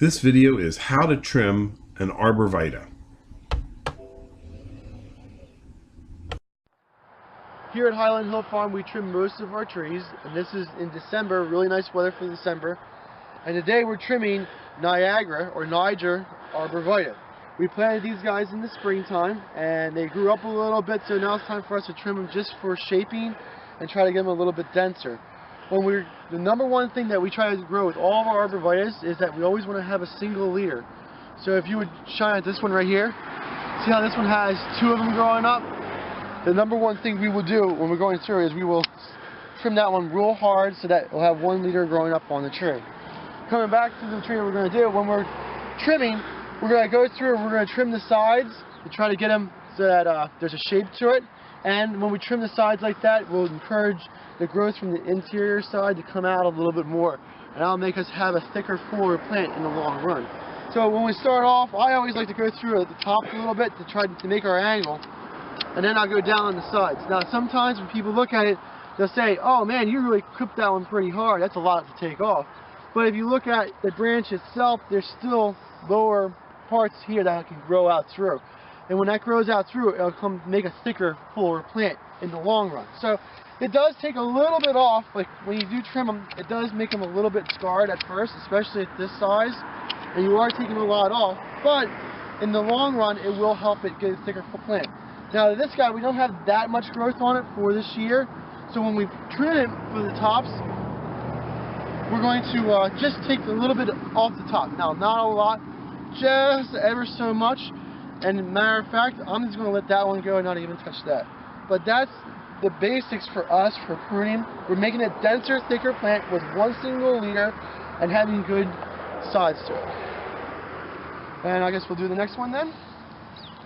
This video is how to trim an Arborvitae. Here at Highland Hill Farm, we trim most of our trees, and this is in December, really nice weather for December. And today we're trimming Niagara, or Niger Arborvitae. We planted these guys in the springtime, and they grew up a little bit, so now it's time for us to trim them just for shaping and try to get them a little bit denser. The number one thing that we try to grow with all of our Arborvitaes is that we always want to have a single leader. So if you would shine at this one right here, see how this one has two of them growing up? The number one thing we will do when we're going through is we will trim that one real hard so that we'll have one leader growing up on the tree. Coming back to the tree, what we're going to do, when we're trimming, we're going to go through and we're going to trim the sides to try to get them so that there's a shape to it. And when we trim the sides like that, we'll encourage the growth from the interior side to come out a little bit more. And that'll make us have a thicker, fuller plant in the long run. So when we start off, I always like to go through at the top a little bit to try to make our angle. And then I'll go down on the sides. Now sometimes when people look at it, they'll say, oh man, you really clipped that one pretty hard. That's a lot to take off. But if you look at the branch itself, there's still lower parts here that can grow out through. And when that grows out through, it'll come make a thicker, fuller plant in the long run. So it does take a little bit off. Like when you do trim them, it does make them a little bit scarred at first, especially at this size. And you are taking a lot off. But in the long run, it will help it get a thicker plant. Now this guy, we don't have that much growth on it for this year. So when we trim it for the tops, we're going to just take a little bit off the top. Now, not a lot, just ever so much. And matter of fact, I'm just going to let that one go and not even touch that. But that's the basics for us for pruning. We're making a denser, thicker plant with one single leader and having good sides to it. And I guess we'll do the next one then.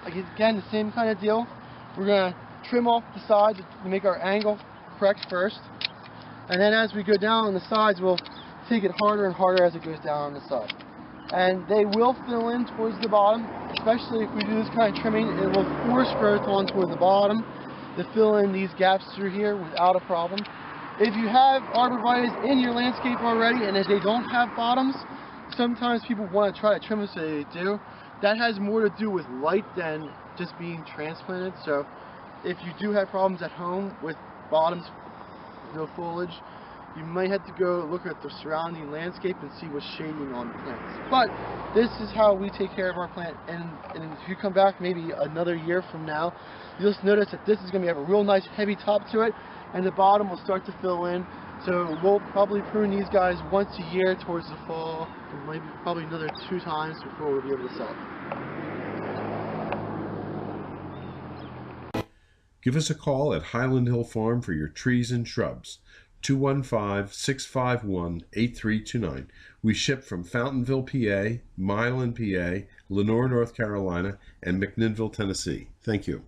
Again, the same kind of deal. We're going to trim off the sides to make our angle correct first. And then as we go down on the sides, we'll take it harder and harder as it goes down on the side. And they will fill in towards the bottom, especially if we do this kind of trimming. It will force growth on towards the bottom to fill in these gaps through here without a problem. If you have Arborvitaes in your landscape already and if they don't have bottoms, sometimes people want to try to trim them so they do. That has more to do with light than just being transplanted. So if you do have problems at home with bottoms, no foliage, you might have to go look at the surrounding landscape and see what's shading on the plants. But this is how we take care of our plant, and if you come back maybe another year from now, you'll just notice that this is going to have a real nice heavy top to it, and the bottom will start to fill in. So we'll probably prune these guys once a year towards the fall, and maybe probably another 2 times before we'll be able to sell it. Give us a call at Highland Hill Farm for your trees and shrubs. 215-651-8329. We ship from Fountainville, PA, Milan, PA, Lenoir, North Carolina, and McMinnville, Tennessee. Thank you.